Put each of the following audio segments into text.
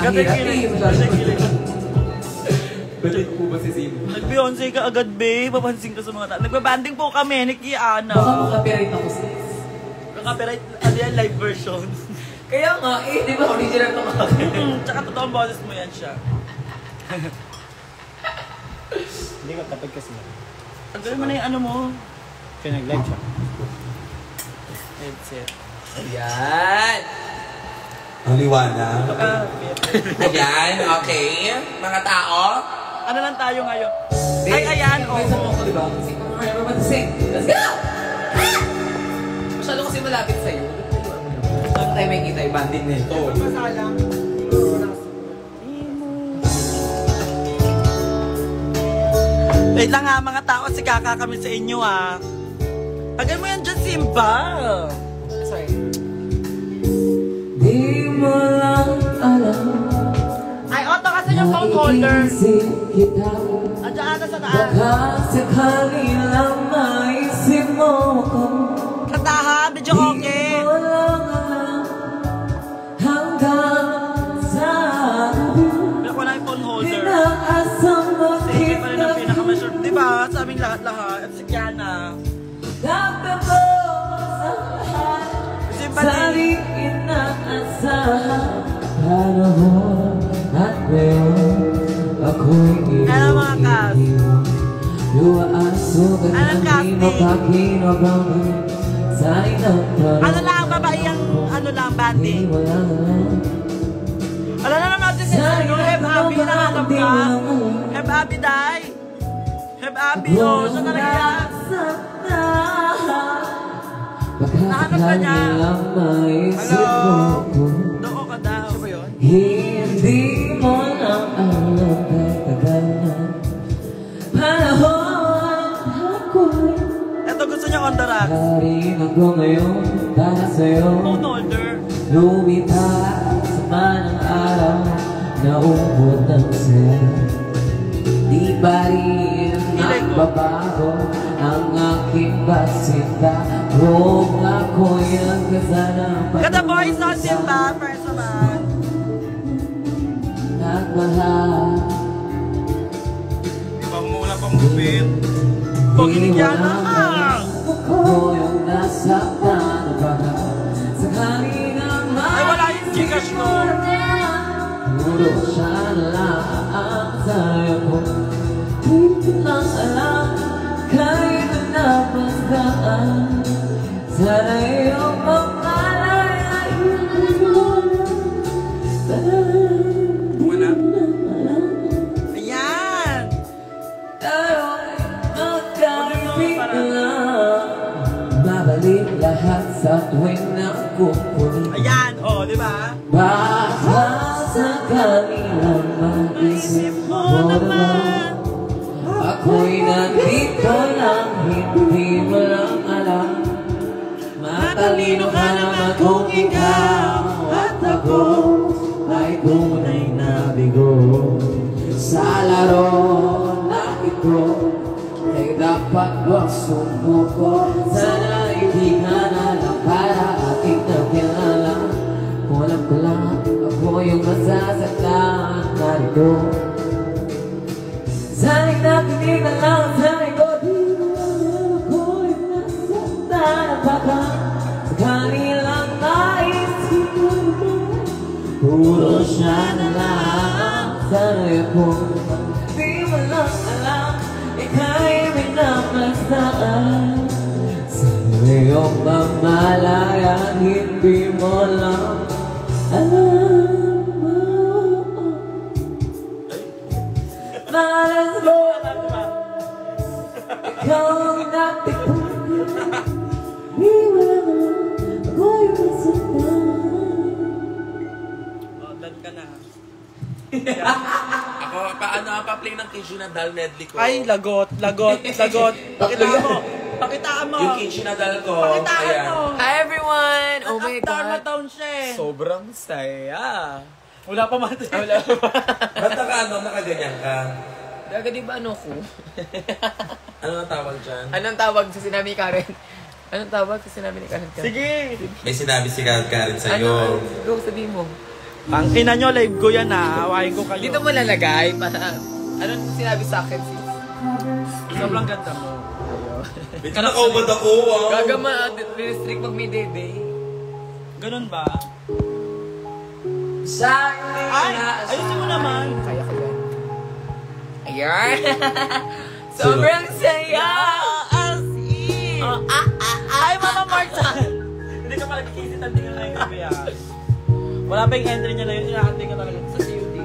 Ang hirap eh. Balik po ba si Sim? Nag-Beyonce ka agad, babe. Papansin ka sa mga tao. Nagbabanding po kami, Nikki Ana. Baka makapirate ako sis. Copyright, ano yan, live version. Kaya nga, eh, di ba original to ka? Tsaka totoong boses mo yan siya. Hindi ko tapad kasi. Tanggalin mo na yung ano mo. Kaya nag-live siya. Headset. Ayan. Ang liwanag. Ayan, okay. Mga tao. Ano lang tayo ngayon? Ay, ayan, May isa oo. mo ko, di ba? Sing, remember to sing. Let's go! Masyado kasi malapit sa'yo. Saan tayo may kita yung banding na ito? Masalang. Wait lang nga mga tao, kasi kaka kami sa inyo ah. Tagal mo yan dyan, Simba. Sorry. Di mo lang alam. Ay, Otto, kasi yung phone holder. Kita. Andiyan ata sa taas. Baka sakali lang maisip mo ko. Kantahan, medyo okay. Di mo lang alam. Hanggang sa Meron ko na yung phone holder. inaasang Sige pa rin ang makita pinaka-measure. Diba? Sa aming lahat-lahat. At si Kiana. Dapat ko sa lahat. Simba Sa din. di inaasahan. Panahon at ngayon ako'y Ano mga kas? Luwaan sugat Anong ang casting? pinapakinabangan sa inang Ano lang, babae ang ano lang, bandi. Alam na naman natin si ano, Heb Abi, nahanap ka. Heb Abi, day. Heb Abi, oh, siya talaga yan. Nahanap ka niya. Hello? Doko ka daw. Siya ba yun? Hindi mo lang alam kay tagal na panahon ako'y Ito gusto niya on the rack. karingan ko ngayon para sa'yo. Phone holder. Lumitaw sa manang araw na umot ng saya. Di ba rin nagbabago ang aking basita kung ako'y ang kasama Ganda boys on Simba, first naman. nagmahal. Di ba mula pang gupit? Pogi ni Kiana. Ako yung nasaktan na baka sakali na Ay, wala yung Gcash ko. puro siya na lang ang sayo ko. Dito lang alam, kahit na pastaan. Sana iyong mamalayain ko. Wala. Ayan. Tayo'y magkaibigan lang. Babalik lahat sa tuwing nakukulit. Ayan, oh, di ba? Baka sakali lang maisip mo naman ako'y nandito lang, hindi mo lang alam. Matalino ka naman kung ikaw at ako ay tunay na bigo. Sa laro na ito ay dapat wag sumuko. Sana hindi ka na lang para ating nakilala. Kung alam ko lang, ako yung masasaktan narito. Sana'y nakinig na lang ang sabi ko. Di mo alam ako yung nasaktan at baka sakali lang naisip ko naman. Puro siya na lang. Sana'y ako di mo lang alam. Ika'y may namastaan. Sa iyong mamalayan, hindi mo lang alam mo. Malas mo, ikaw ang natikpan. Di mo lang alam, ako'y masaktan. Oh, done ka na. Ako, paano ang pa-play ng Kishi Nadal medley ko? Ay, lagot. Pakitaan mo. Pakitaan mo. Yung Kishi Nadal ko. Pakitaan Ayan. mo. Hi everyone! Oh my After na God! taon siya eh. Sobrang saya! Wala pa man. Ba't nakaganyan ka? Daga di ba ano ko? Ano ang tawag dyan? Anong tawag sa sinabi ni Karen? Anong tawag sa sinabi ni Karen? Sige. May sinabi si Karen Ano? sa'yo. Go, sabihin mo. Ang ina nyo, live ko yan ha. Hawain ko kayo. Dito mo lalagay para... Anong sinabi sa akin, sis? Sobrang ganda mo. Bito nakaubad ako, wow. Gagama, restrict pag may day-day. Ganun ba? Ay! Ayusin mo naman. Kaya ko yan. Ayan! Sobrang saya! As in! Ay, Mama Marta! Hindi ka pala kikisitan, tingnan na yung gabi ah. Wala pa yung entry niya na yun, inaantay ka talaga sa CUD.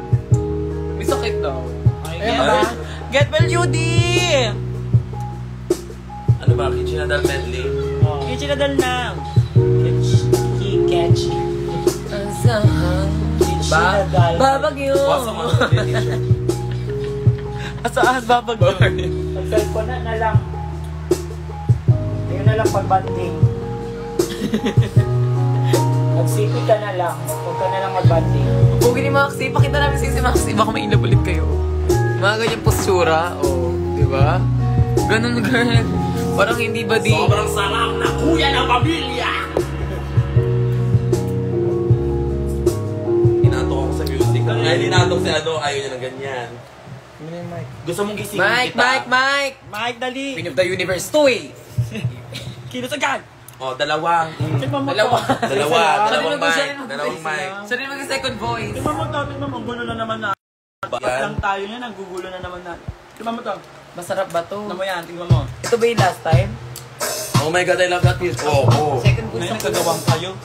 May sakit daw. Ayan ba? Get well, UD! Ano ba? Kitchinadal medley? Kitchinadal na. Catchy. Asahan. Babagyo. Wasa mo ang t-shirt. Asaan babagyo? Mag-cellphone na lang. Ayun na lang pagbanding. Magsipit ka na lang. Huwag ka na lang magbanding. Pugi ni Maxi, pakita namin si Maxi. Baka mainlove ulit kayo. Mga ganyan postura. Oh, di ba? Ganun, girl. Parang hindi ba di... Sobrang sarap na kuya ng pamilya! Inatok ako sa music. Ay, inatok si ano, ayaw niya ng ganyan. Gusto mong gisingin Mike, kita? Mike, dali! Queen of the Universe 2 eh. Kilos agad! Oh, dalawa. Tingnan mo Dalawa. to. Dalawang Siya rin mic. Dalawang mic. Siya rin mag-second voice. Tingnan mo to, tingnan mo. Gulo na naman na. Yan. Lang tayo niya, nagugulo na naman na. Tingnan mo to. Masarap ba to? Tingnan mo yan, tingnan mo. Ito ba yung last time? Oh my God, I love that music. Oh, oh. Second voice Ngayon ako. nagkagawang kayo.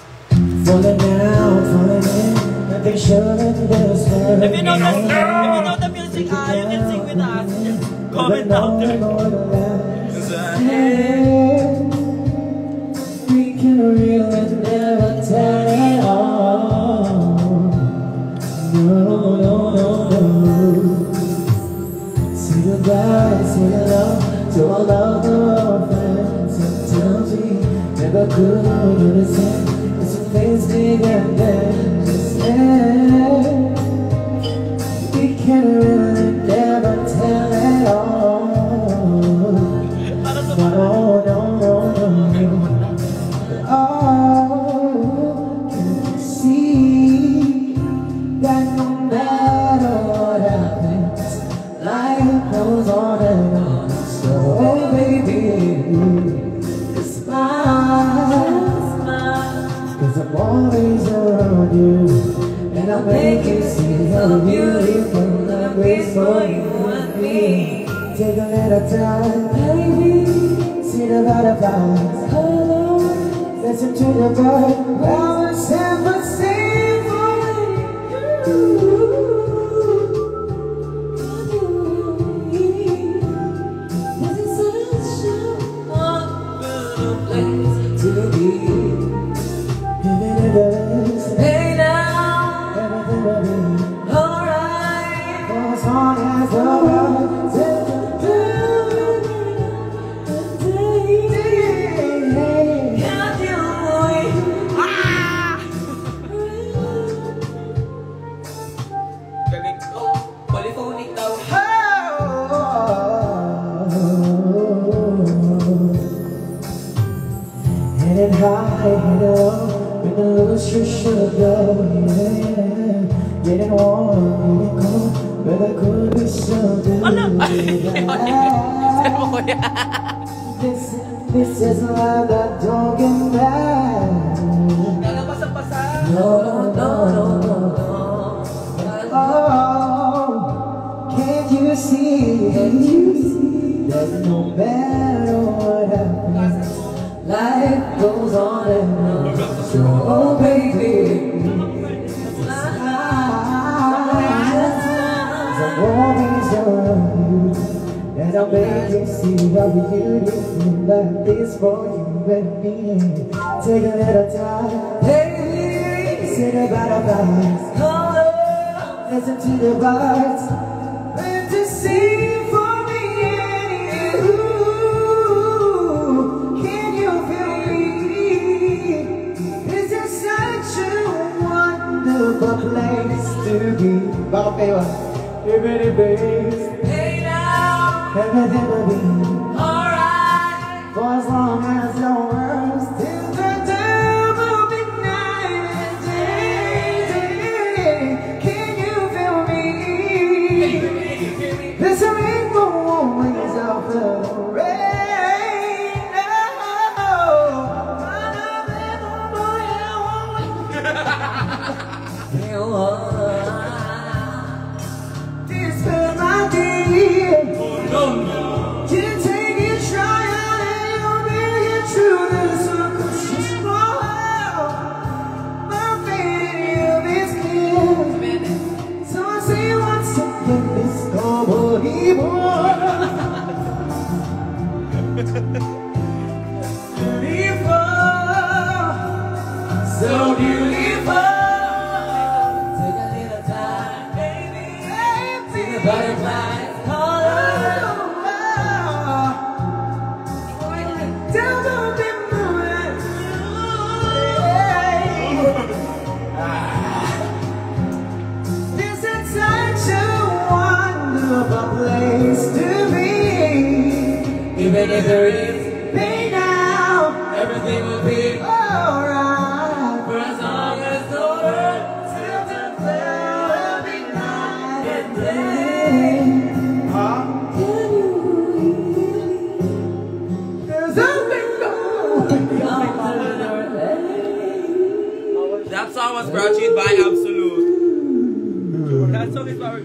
Falling now, falling in, nothing sure that there's If you know the music, you can sing with us. Just comment down there. We can really never tell it all. No. Say goodbye, say hello to all of our friends and tell me never could understand. It's a things bigger than just end. We can really never tell it all. Para sa No. Oh, can you see that no matter what happens, life goes on and on. So, baby, smile, 'cause I'm always around you, and I'll make you see how beautiful life is for you and me. Take a little time, baby. See the butterflies, listen to the bird. Well, it's ever sing for you. This is such a wonderful place to be. Living in the best. Hey now, everything will be alright. For as long as the world takes you through. Galing ko. Polyphonic daw. Headed high, headed low, when the lose you should go, yeah. Getting warm, getting cold, but I could be so good. This is love that don't get mad. No. Oh, can't you see that no matter what happens, life goes on and on. So, oh baby, I'm always around you, and I'll make you see how beautiful life is for you and me. Take a little time, hey, sit about our lives, listen to the birds, and to sing for me and you. Can you feel me? This is such a wonderful place to be. Baka kayo every base. Hey now, Everything will be alright. for as long as the world still the devil be night and day. butterflies color. This is such a wonderful place to be. Even if there is Pain now, everything will be alright. for as long as the world Till the will be night and day. There's something going That song was brought to you by Absolute. That song is our...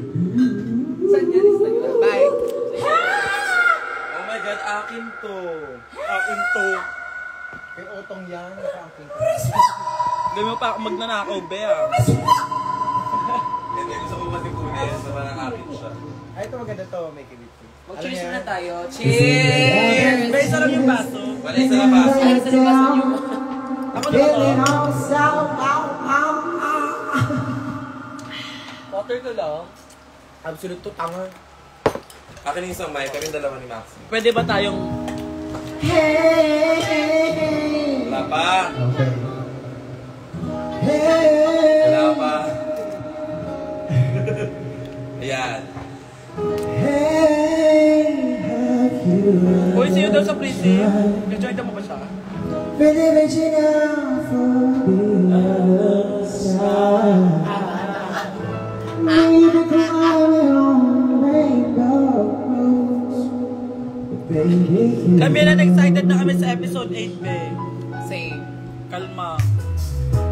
Bye. Oh my God, akin to. Akin to. Kay Otong yan, aking. Gawin mo pa ako magnanakaw, be ah. Hindi, gusto ko matipunin sa parang akin siya. Ay, ito maganda to, may kibit. Mag-cheers na tayo. Cheers! Be, sarap yung baso. Wala isa na baso. Ay, sa labas niyo. Ako na ako. all south, Water ko lang. Absolute to, tanga. Akin yung isang mic, kami dalawa ni Maxi. Pwede ba tayong... Hey, Wala pa. okay. Hey, Wala pa. Ayan. hey, have you Uy, see you daw sa prison. Nag-join mo ba siya? really reaching out for the other side? Maybe climbing on rainbow roads, baby. Kami na excited na kami sa episode 8, be. Same. Kalma.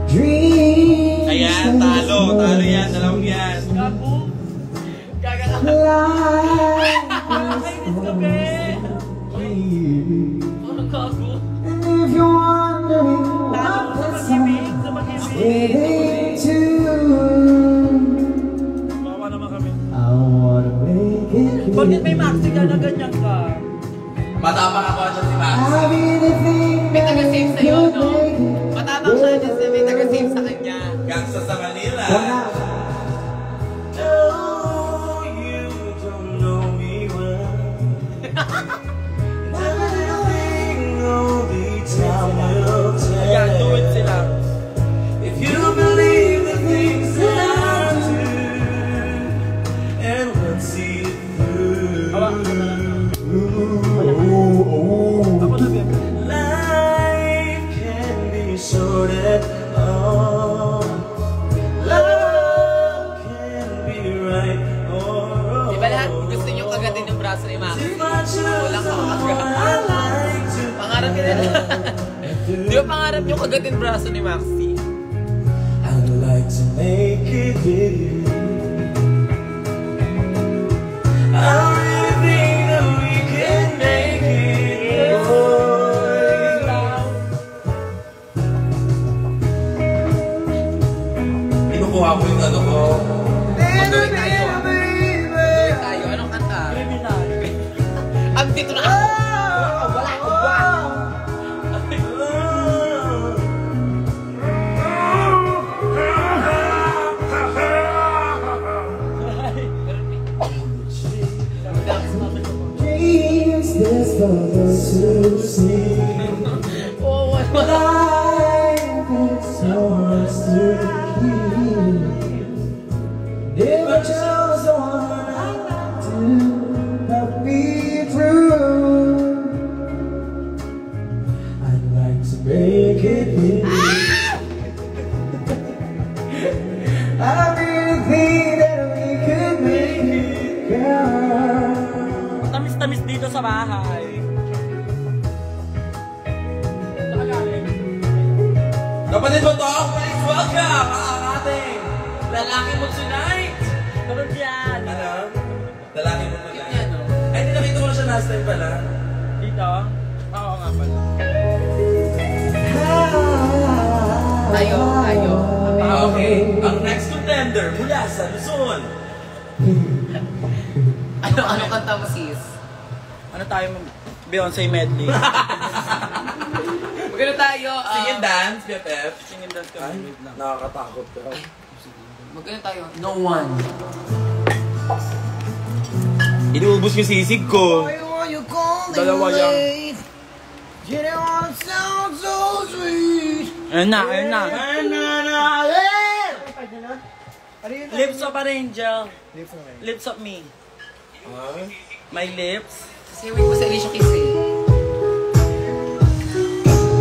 Dreams Ayan, talo. Talo yan, dalawang yan. Gago. Gaga. like Kainis ka, be. Ano gago? And if you're wondering Talo what sa the pag-ibig. song Sa pag-ibig. relating to, Bawa naman kami. I wanna make it Bakit may clear. maxi ka na ganyan ka? Matapang ako dyan si Maxi. I really think May taga-save that sa'yo, you'd no? make it. Matapang siya dyan sa may taga-save sa kanya. Gangsta sa Manila. Wala. Oh, you don't know me well. Everything all the time will tell. Ayan, do it sila. If you believe the things that I do and will see it through. Ako na, be. Life can be sorted out. Love can be right or wrong. Di ba lahat gusto niyo kagatin yung braso ni Maxi? Wala ka makakagam. Pangarap niyo na. Di ba pangarap niyo kagatin braso ni Maxi? I'd like to make it with you. I really think that we can make it, boy. Inukuha ko yung ano ko. Mag-gawin tayo. Mag-gawin tayo. Anong kanta? Criminal. Ang dito na ako. Wala ako ba? Dreams there's for us to see. Oo, wala. Life is so much to keep. If I chose the one I like to, that be true. I'd like to make it with you. I really think that we could make it, girl. Tamis-tamis dito sa bahay. Nakagaling. Kapatid mo to, please welcome ang ating lalaki mo tonight. Tulog yan. Ano? Lalaki mo tonight. Yan, no? Ay, hindi nakita ko na siya last time pala. Dito? Oo nga pala. Tayo. Okay, ang next contender mula sa Luzon. Ano kanta mo, sis? Ano tayo? Beyonce medley. Magano tayo? Singin dance, BFF. Singin dance kami. Wait lang. Nakakatakot ka. Magano tayo? No one. Inuubos yung sisig ko. Dalawa yan. Ayun na. Lips of an angel. Lips of me. My lips. Kasi wait mo sa Alicia Keys eh.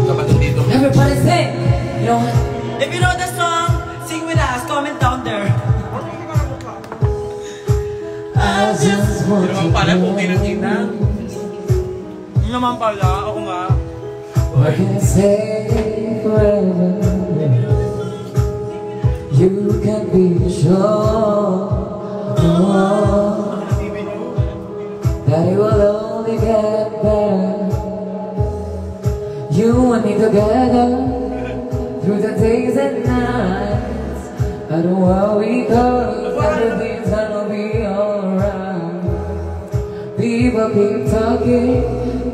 Kapatid dito. Everybody sing! You know what? If you know the song, sing with us. Comment down there. I just want Hindi naman pala kung kinakita. Hindi naman pala. Ako nga. I can stay forever. You can be sure that it will only get better. You and me together through the days and nights. I don't worry 'cause everything's gonna be alright. People keep talking,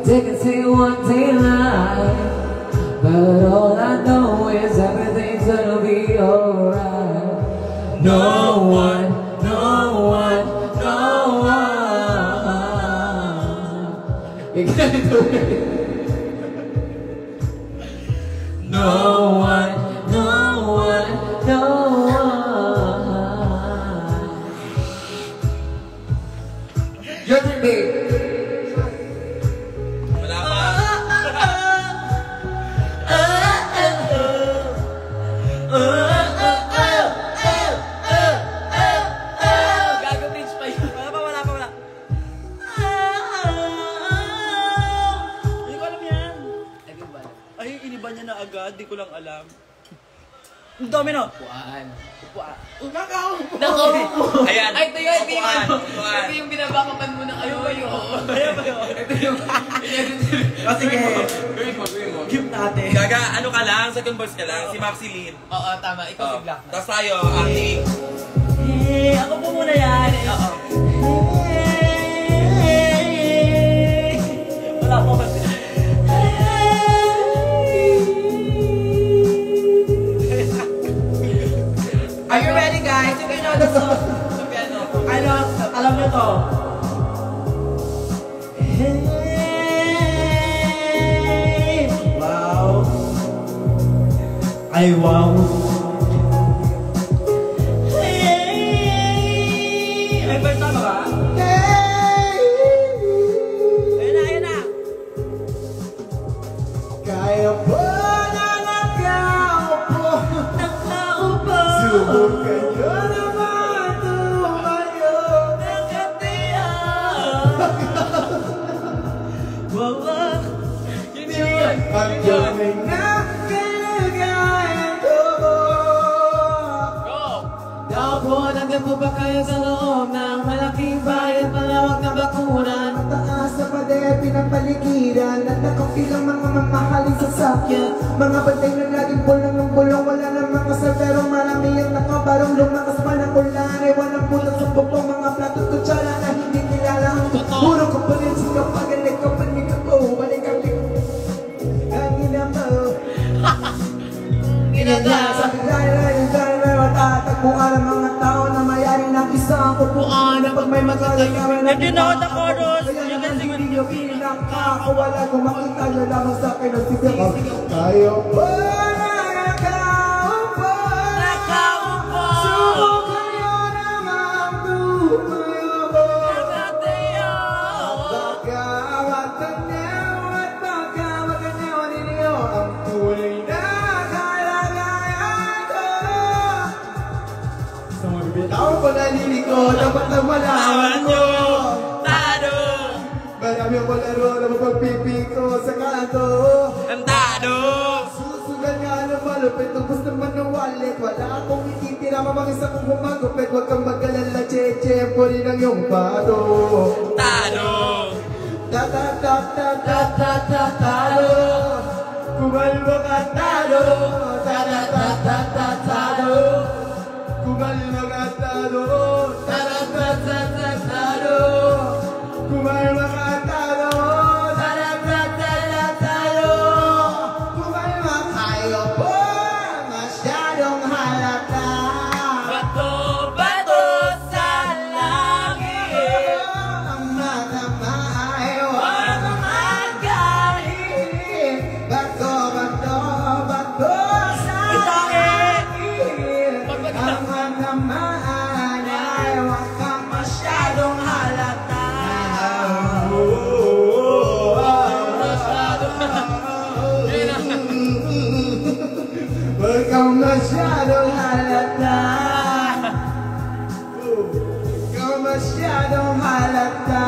they can say one day lie, but all I know is everything's gonna be alright. No one. You can't do it. No one. Your turn, babe. Wala pa. Gagawin pa yun. Wala pa. Hindi ko alam yan. Ay, iniba niya na agad. Di ko lang alam. Ang dami no? Upuan. Ayan. Ay, ito yun. Upuan. Ito yung binabakapan mo ng ayaw. Ayan ba yun? Ito yung... O sige. Gawin mo. Gift natin. Gaga, ano ka lang? Second verse ka lang. Si Maxi Lin. Oo, tama. Ikaw si Black. Tapos tayo, acting. Hey, ako po muna yan. Oo. Hey. Wala po kasi. Are you ready, guys? If you know the song. I know, alam nyo to. Hey. Wow. Ay, wow. Hey. Ay, first time ba? Hey. Ayun na. Kaya po na nakaupo. Subukan nyo naman tumayo. Ang dami na kalagayan ko. Dapo, nandun po ba kayo sa loob ng malaking bayan, malawak na bakuran? Mataas sa pader, pinapaligiran at nakapilang mga mamahaling sasakyan. Mga bantay na laging pulang ng bulong, wala namang kasal pero marami ang nakabarong. Lumakas pa ng ulan, ewan ang pulang sa bubong, mga plato kutsara na hindi kilala. Puro kapalit, sigaw pagalit, kapalit ako, balik ang ang ina mo. Sa bigay matatagpuan ang mga tao na mayari ng isang upuan. Pag may magkakayaman na If you know the chorus, kaya you can naman sing with hindi nyo pinakakawala. Kung makita nyo lamang sa akin ang sigaw. Tayo po nakaupo. Subukan nyo naman tumayo. Baka matanaw at baka matanaw ninyo ang tunay na kalagayan ko. Sa mga bibitaw ko nalilikod, dapat lang malaman nyo. Tado! Marami ako laro na mapagpipiko sa kanto. Ang tado! Susugan nga ng malupit, ubos naman ng wallet. Wala akong ititira, mamang isa kong humagupit. Huwag kang mag-alala, cheche, puri ng iyong pato. Tado! Ta-ta-ta-ta-ta-ta-ta-talo. Kumalma ka talo. Ta-ta-ta-ta-ta-talo. Kumalma ka talo. Ta-ta-ta-ta-talo. Kumalma ka talo. Ta-ta-ta-ta-talo. Kumalma kayo po. Masyadong halata. Bato sa langit! Ang masyadong halata.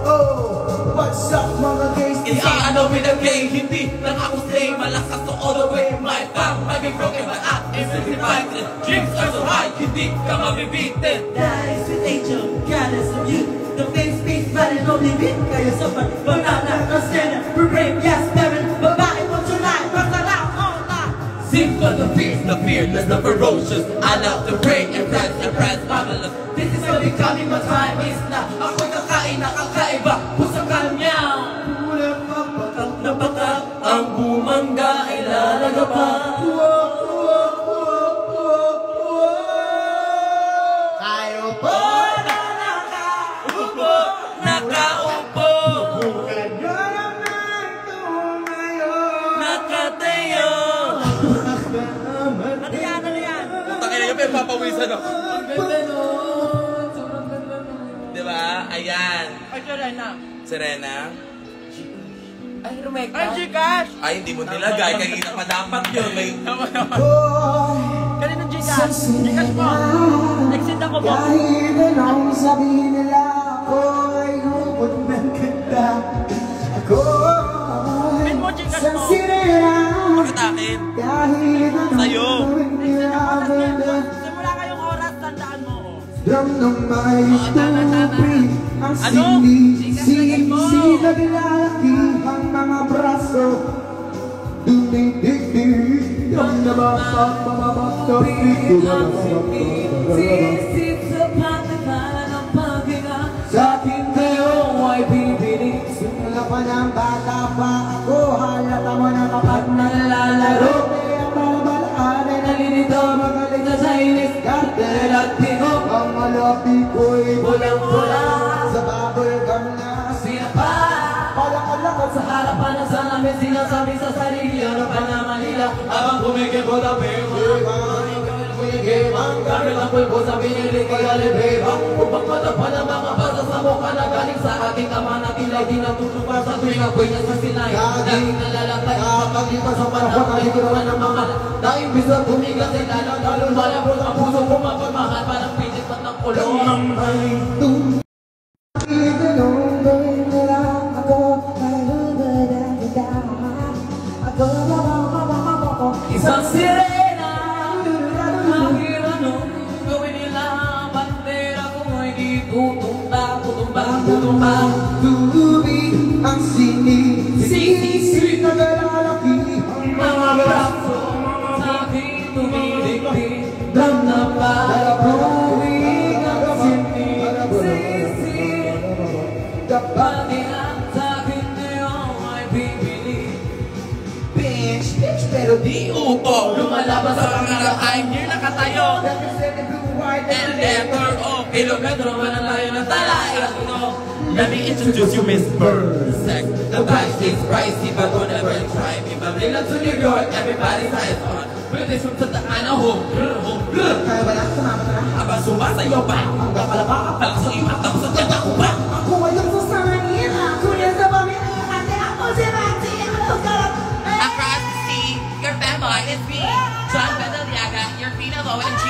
Oh, what's up mga gays? Ano pinag-play, hindi lang ako stay. Malakas to all the way. My back might be broken but I am simplified. Dreams are so high, hindi ka mabibitin. That is with angel, goddess of you. The face speaks, but it only beat. Kayo sa banana, no standard. We're brave, yes, Devin. Babae mo tonight, basta lang, all night. Simple, the fearless, the ferocious. I love to pray and press, marvelous. This is gonna be coming, my time is now. Ako'y kakain na kakaiba, pusang kalmyaw. Napatak ang bumangga, ilalaga pa. Tayo po na nakaupo. Nakaupo, Kaya naman tumayo. nakatayo. Ano yan? Putang ina yung papawisan ako. Ang ganda nun. Sobrang ganda nun. Diba? Ayan. Ay, Serena. Serena. Ay, Rumeka. Ay, Gcash! Ay, hindi mo nilagay. Kanina pa dapat yun. May... Kanina Gcash. Gcash mo. Exit ako po. Kahit anong sabihin nila, ako'y lupot ng ganda. Ako'y Pin mo, Gcash isang mo. sirena. Bakit akin? Kahit anong Sa'yo. gawin nila, ganda. Simula kayong oras, tandaan mo. Drum ng may tupi, ang Ano? sini-sini naglalaki ang mga braso. Ding-ding-ding-ding, drum na ba-ba-ba-ba-ba-ba. Sisip sa pagkakala ng paghinga. Sa akin kayo ay bibiling. Simula pa ng bata pa ako, halata mo na kapag nalalaro. Kaya malabalaan ay nalilito, magaling na sa inis, kartel at tingog. Ang malapi ko'y Bulang-bula. sa bubble gum na Sinapa. palakad-lakad sa Sa harapan ng salamin, sinasabi sa sarili, ano pa naman nila? Habang kumikipot ang pema. Ang gamit ang pulpo sa binili kay Alibeba. Upang matapad ang mga basa sa mukha na galing sa ating ama na tila di natutupad sa tuwing ako'y nasa sinay. Laging nalalakay kapag lipas sa panahon na ikawan ng mga na imbis na tumigas ay lalo malabot ang puso ko mapagmahal parang pisit at ng kulong. itanong gawin nila ako ay hubad ang ganda. Ako mababababababo. Isang sirena, mahirano, gawin nila bandera kung hindi tutumba, tutumba. Tubig ang sini-sisi naglalaki ang Mga braso, sa akin tumiligpig, dam na pag-uwing ang sinisisi. Kapag ilang sa akin ngayon ay bibili. bitch, bitch, pero di Upo, lumalaban sa pangarap ay near nakatayo. represented blue, white, And letter O, kilometro man ang layo ng talaya ko. Let me introduce you, Miss Berserk. The price is pricey, but don't ever try me. From Lila to New York, everybody's eyes on. British from Santa Ana, home, home, Kaya ba lang sumama ka na? Habang sumasayaw pa, Ang kapalapa ka pa. palak sa iyo at tapos sa tiyan ako pa. Ako ay nagsasahin, ako niya sa pamilya. Ate ako si Maxi, ano ka? Across the sea, your fanboy is me. John Bedeliaga, your female OMG.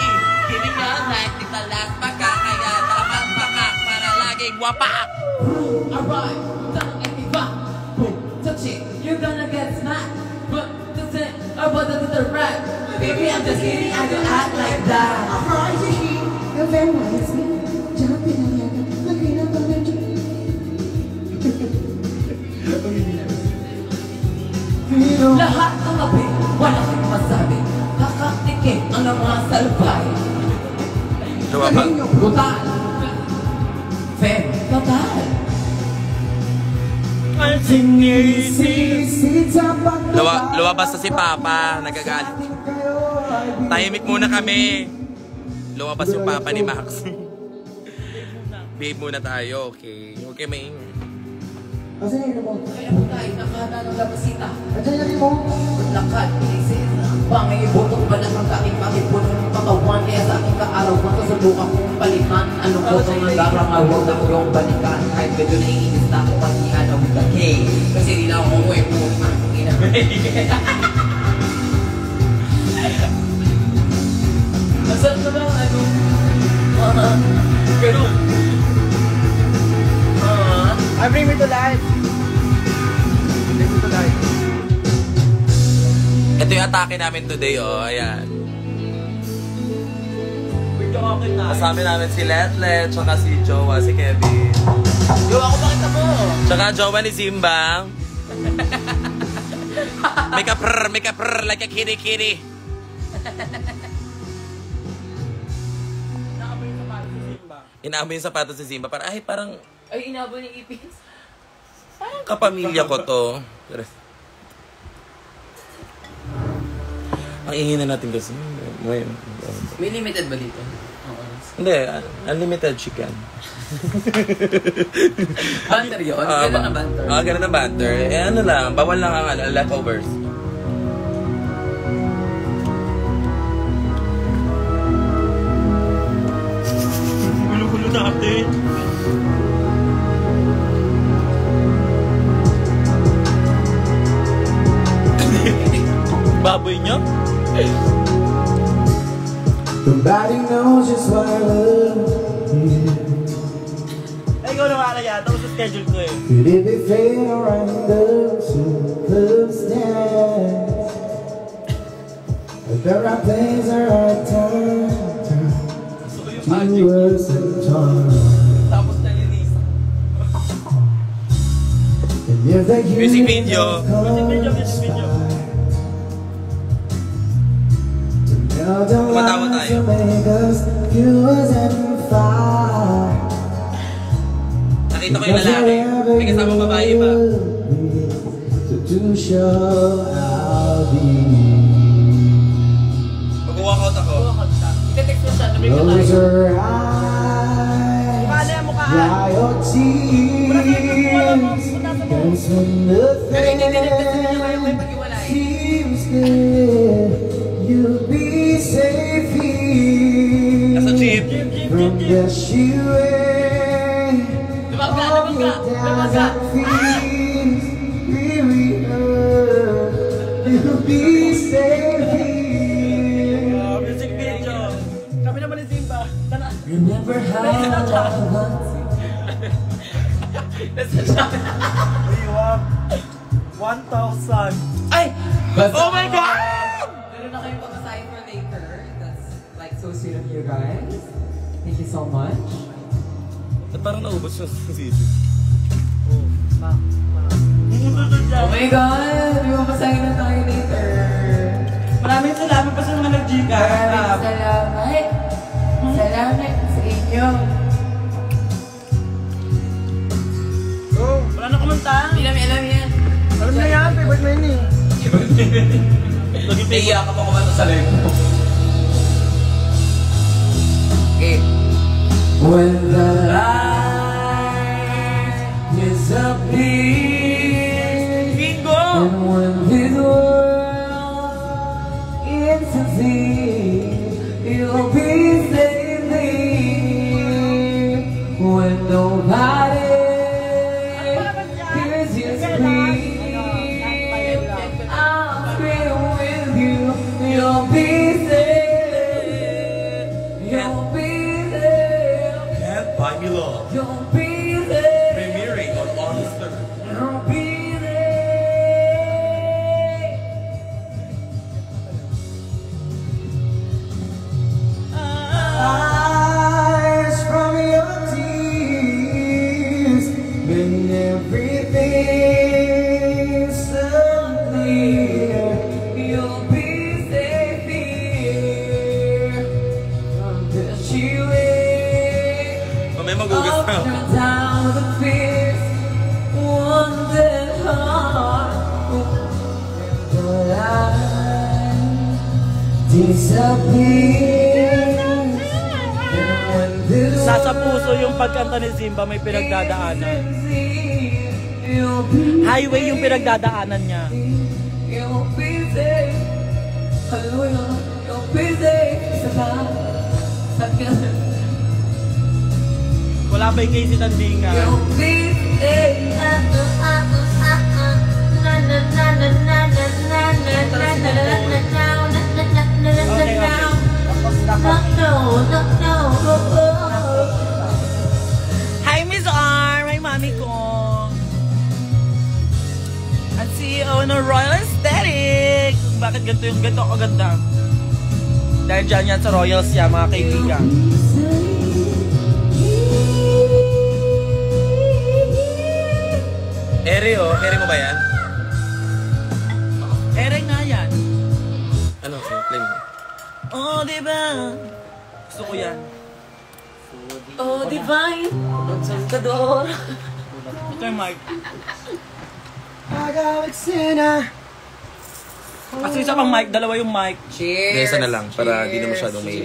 Giving you a life, di sa last baka. Kaya dapat baka para laging wapak. Alright, done and be back. Boom, touch it, you're gonna get smacked. But that's it, I bought it to the rack. Baby, I'm just kidding, I don't act like that. Alright, si she, your fanboy is me. Diyan pinanyaga, lagi na pamilya. Lahat ng gabi, wala kang masabi. Kakatikin ang mga salbay. Brutal. Fair, total. Sisi sa pagdaba. Lumabas na si Papa, nagagalit. Tahimik muna kami. Lumabas yung Papa ni Max. Behave muna tayo, okay? Okay, maingay. Asan yun mo? Kaya mo tayo nakada ng labasita. Asan yun mo? Lakad, inisip. Pangay ibutok ba lang ang aking makipon ng katawan. Kaya sa aking kaarawan, kasubukan kong palitan. Anong koto ng darang awag na yung balikan. Kahit medyo naiinis na ako pag i-ano with the K. Kasi hindi na ako umuwi po. Nasaan ka ba? Ano? Ganun. I bring me to life. Bring me to life. Ito yung atake namin today, oh. Ayan. Kasama namin si Letlet, tsaka si Jowa, si Kevin. Yo, ako bakit mo? Tsaka Jowa ni Simba. Make a purr like a kitty. Inaamoy yung sapatos si Simba. Parang Ay, inabol ni Ipins. kapamilya ko to. Ang ingin na natin kasi. May limited ba dito? Hindi, unlimited chicken. Banter yun? Ganun na banter? Ganun na banter. Ano lang, bawal lang ang leftovers. Gulo-gulo natin. Baboy niyo? Nobody knows just what I love you. Ay, ikaw naman kaya. Tapos sa schedule ko eh. Could it be fate or random circumstance? At the right place or right time, two words and time. Tapos nalinis. And if the Music video. Music video. Kumatawa tayo. Nakita ko yung lalaki. May kasama babae pa. Mag-walkout ako. Ite-text mo siya, nabring ka tayo. Paano yung mukha? Pero hindi-delete kasi niya kayo may pag-iwalay. You'll be safe here. Nasa jeep. From the she-way. Lumaga! You'll be safe here. Music video. Kami naman ni Simba. Remember how I once We want 1,000. Ay! Oh my God! Meron na kayong pamasahin for later. That's like so sweet of you guys. Thank you so much. At parang naubos yung sisi. Oh my God! Di ba masahin na tayo later? Maraming salamat pa sa mga nag-gika. Maraming salamat. Salamat sa inyo. Oh, wala na kumanta. Hindi namin alam yan. Alam na yan, favorite mo yun eh. Naiiyak ka pa kumanta sa live mo. Okay. When the light disappears, and when this world is sincere, you'll be safe there. When nobody hears you scream, I'll scream with you. You'll be safe. You'll be there. Can't buy me love. You'll be there. Premiering on August 3rd. You'll be there. Eyes from your tears, when everything's so clear, You'll be safe here. From the she-way. Mamaya magugas na. Up and down the fierce, wounded heart. The light disappears. And when this Sa puso yung pagkanta ni Simba may pinagdadaanan. you'll be Highway yung pinagdadaanan niya. You'll be there. Hallelujah. You'll be there. Wala pa yung Casey Tandinga. You'll be there. Okay, okay. Tapos na. No. ko. At CEO ng Royal Aesthetic. Bakit ganito ako ganda? Dahil dyan yan sa Royals yan, mga kaibigan. Ere oh, ere mo ba yan? Ere nga yan. Ano, play mo. Oh, diba? Gusto ko yan. Oh, divine. Magsaltador. Ito yung mic. Agawit sina. Kasi isa pang mic, dalawa yung mic. Hindi, isa na lang, para di na masyadong may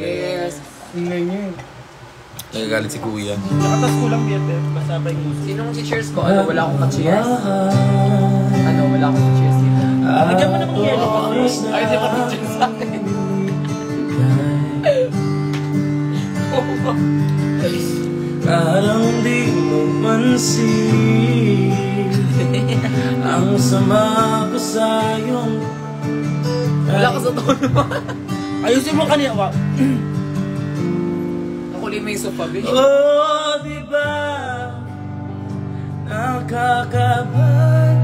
nagagalit si kuya. Nakatas ko lang BFF, basta ba yung music. Sinong cheers ko? Ano, wala akong ka-cheers? Ano, wala akong ka-cheers dito? Lagyan mo namang yellow kasi. Ay, di ba ka-cheers sa akin? Parang di mo mansin ang sama ko sa iyong. Wala ka sa tono. Ayusin mo kanina. Wow. Nakulin mo yung sofa, bitch. Oh, diba nakakabalik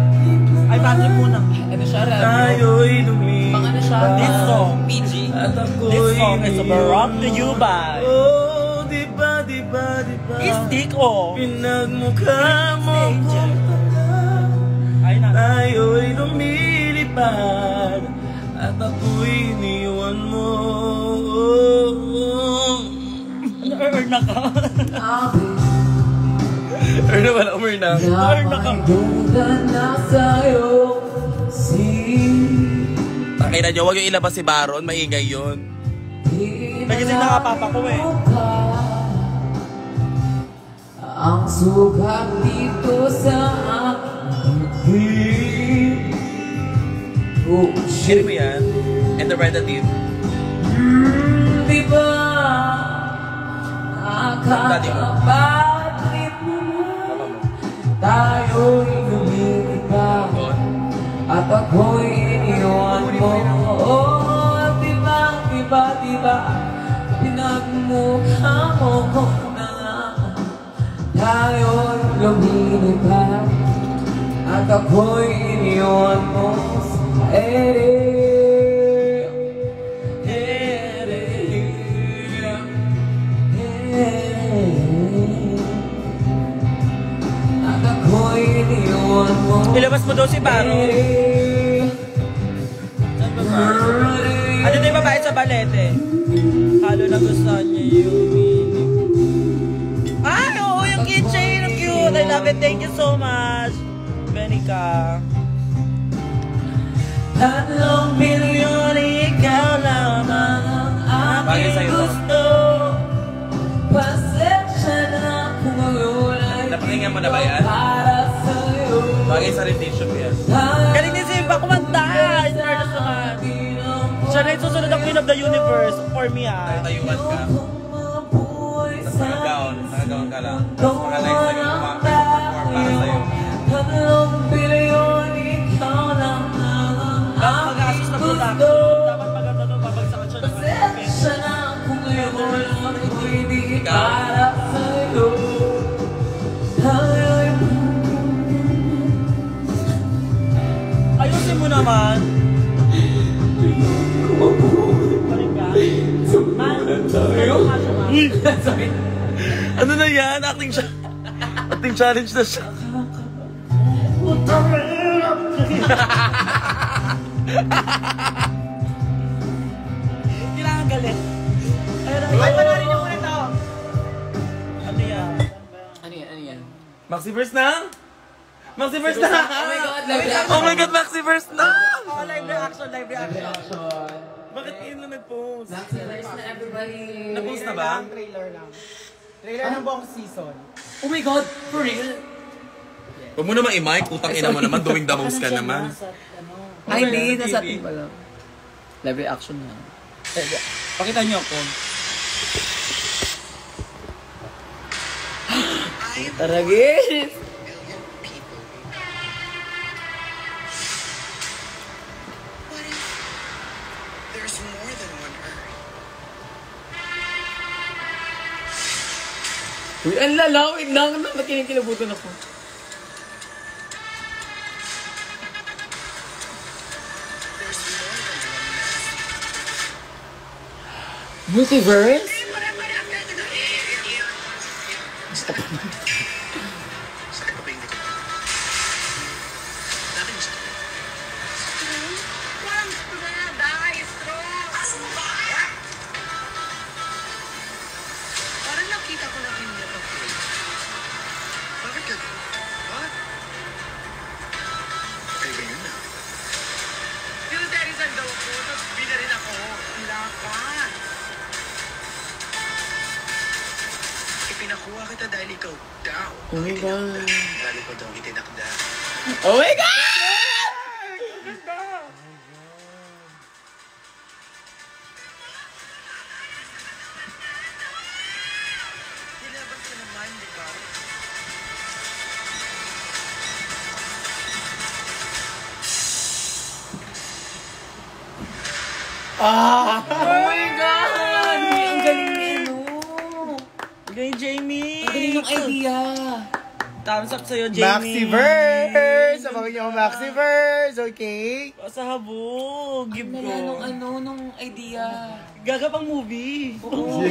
Ay, Patrick muna. Ano siya, Rami? tayo'y lumilipad. Pang ano siya? This song. PG? At ako'y This song is brought to you by Oh, diba Stick oh. pinagmukha mo kung Ay na. tayo'y lumilipad at ako'y iniwan mo. Earn na ka. Earn na wala, umir na. Earn na ka. Takay na nyo, huwag yung ilabas si Baron, maingay yun. Nagising na nga papa ko eh. Ang sugat dito sa aking oh Shit mo yan. Interpretative. diba nakakapaglit Papa mo. tayo'y lumilipad at ako'y iniwan mo. Oh, diba pinagmukha mo ko na tayo'y lumilipad at ako'y iniwan mo sa ere. At ako'y iniwan mo. Ilabas mo daw si Baro. Ano na yung babae sa balete? Halo na gusto niya yung meaning. Ay, oo, yung keychain. Ang cute. I love it. Thank you so much. Benica. 3 milyon, ikaw lamang ang Bagay aking sa'yo to. gusto. Pasensya na kung ulay Napakinggan mo na ba yan? para sa'yo. Bagay sa rendition ko yan. Galing din si Impa kumanta. In fairness naman. Siya na yung susunod ang Queen of the Universe. For me ah. Tayuan ka. Tapos nakagaon ka lang. Tapos mga likes na yung perform para sa'yo. 3 milyon, ikaw lamang Dapat mag-asos na production. Dapat maganda doon. Babagsakan siya ng pasensya na kung ulay hindi para sa'yo. Tayo'y Ayusin mo naman. Balik ka. Uy! Ano na yan? Acting challenge na siya. Kailangan galit. Ay, panoorin niyo muna ito. Ano yan? Ano yan? Maxi-verse na? Maxi-verse na! Oh my God, live reaction. Oh my God, Maxi-verse na! Oh, live reaction. Bakit yun lang nag-post? Maxi-verse na everybody. Nag-post na ba? Trailer lang. Trailer ng buong season. Oh my God, for real? Huwag mo naman i-mic, utang ina mo naman, doing the most ka naman. Ay, hindi. Nasa atin pala. Live reaction na. Pakita niyo ako. Taragis! There's more than one Earth. Uy, ang lalawin lang. Ba't kinikilabutan ako? Multiverse? Sakit pa ba yung likod ko? Dati gusto ko. Parang nakita ko na hindi ako. Bakit ka? What? Kaya ba yun na? Pero dahil saan daw ako, tapos bida rin ako. Wala ka. Ipinakuha kita dahil ikaw daw. Oh my God. Lalo ko daw itinakda. Oh my God! Nilaban ko naman, di ba? Ah! Oh my God! Ang galing ni ano. Ang galing, Jamie. Ang galing ng idea. Thumbs up sa'yo, Jamie. Maxiverse! Sabakin niyo ako Maxiverse, okay? Sa habog. Give ko. Nung idea. Gagapang movie. Oo.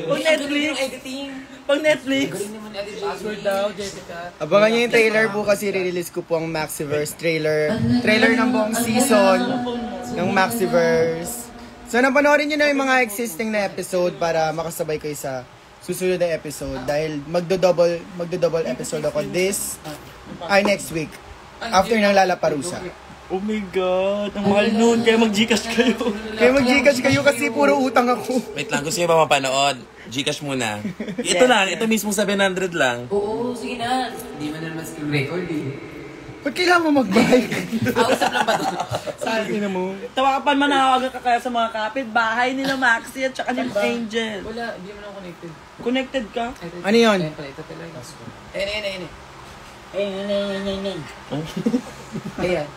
Pag Netflix. Editing. Pag Netflix. Galing naman edit. Password daw, Jessica. Abangan niyo yung trailer bukas, i-release ko po ang Maxiverse trailer. Trailer ng buong season ng Maxiverse. So, napanoorin niyo na yung mga existing na episode para makasabay kayo sa susunod na episode. Dahil magdo-double episode ako next week. After ng Lalaparusa. Oh my God. Ang mahal nun. Kaya mag-Gcash kayo. Kaya mag-Gcash kayo kasi puro utang ako. Wait lang, gusto niyo ba mapanood? Gcash muna. Ito lang, ito mismo 700 lang. Oo, sige na. Hindi man naman screen record eh. Ba't kailangan mo mag-bike? Usap lang ba ito? Sabi na mo. Tawakan manawagan ka kaya sa mga kapit-bahay nila Maxi at saka ni Angel. Wala, hindi mo na connected. Connected ka? Ano yun? Ayan pala, ito pala. Ayan. Ayan.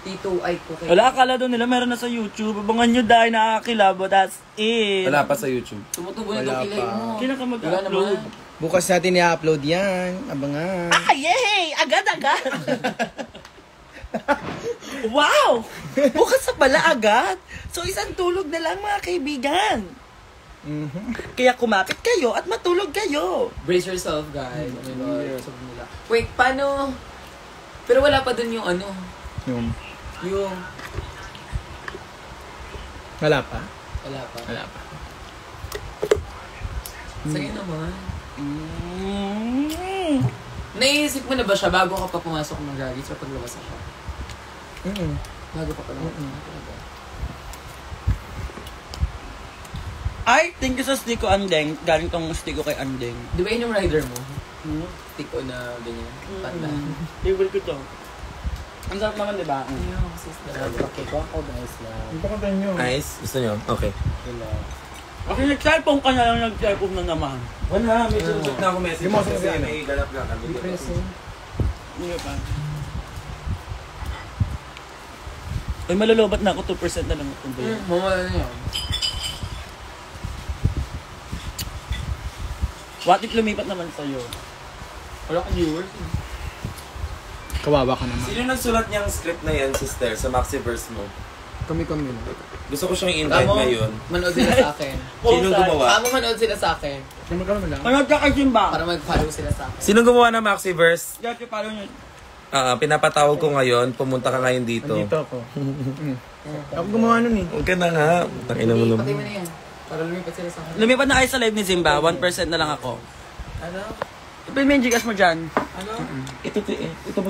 T2i ko kayo. Wala, akala doon nila meron na sa YouTube. Abangan nyo dahil nakakilabo. That's it. Wala pa sa YouTube. Tumutubo na itong kilay mo. Kailan ka Wala mag-upload? naman. Bukas natin i-upload yan. Abangan. Ah, yay! Agad-agad! Wow! Bukas sa pala agad. So, isang tulog na lang mga kaibigan. Kaya kumapit kayo at matulog kayo. Brace yourself, guys. Oh my God. Sabi nila. Wait, paano? Pero wala pa dun yung ano. Yung... Wala pa? Wala pa. Wala pa. Sige naman. Naisip mo na ba siya bago ka pa pumasok ng gagis o paglabas na siya? Bago pa pala. Ay, thank you sa stick ko, Andeng. Galing tong stick ko kay Andeng. Di ba yun yung rider mo? Tiko na ganyan. Panda. Favorite ko to. Ang sarap naman, di ba? Okay ko ako guys lang. Nice? Gusto niyo? Okay. Kasi nag-cellphone ka na lang, nag-cellphone na naman. Wala, may susunod na ako message kasi may galap lang kami. Hindi pa. Ay, malulubat na ako. 2% na lang ito. Mamala na yan. What if lumipat naman sa'yo? Wala kang viewers. Kawawa ka naman. Sino nagsulat niyang script na yan, sister, sa Maxiverse mo? Kami. Gusto ko siyang i-invite ngayon. Manood sila sa akin. Sino gumawa? Manood sila sa akin. Manood ka kay Jimba. Para mag-follow sila sa akin. Sino gumawa ng Maxiverse? Dati parang yun. Pinapatawag ko ngayon, pumunta ka ngayon dito. Dito ako. Ako gumawa nun eh. Huwag ka na nga. Tangina mo naman. Patay mo na yan. Para lumipat sila sa akin. Lumipat na kayo sa live ni Zimba. 1% na lang ako. Ano? Ipin mo yung Gcash mo dyan. Ano? Ito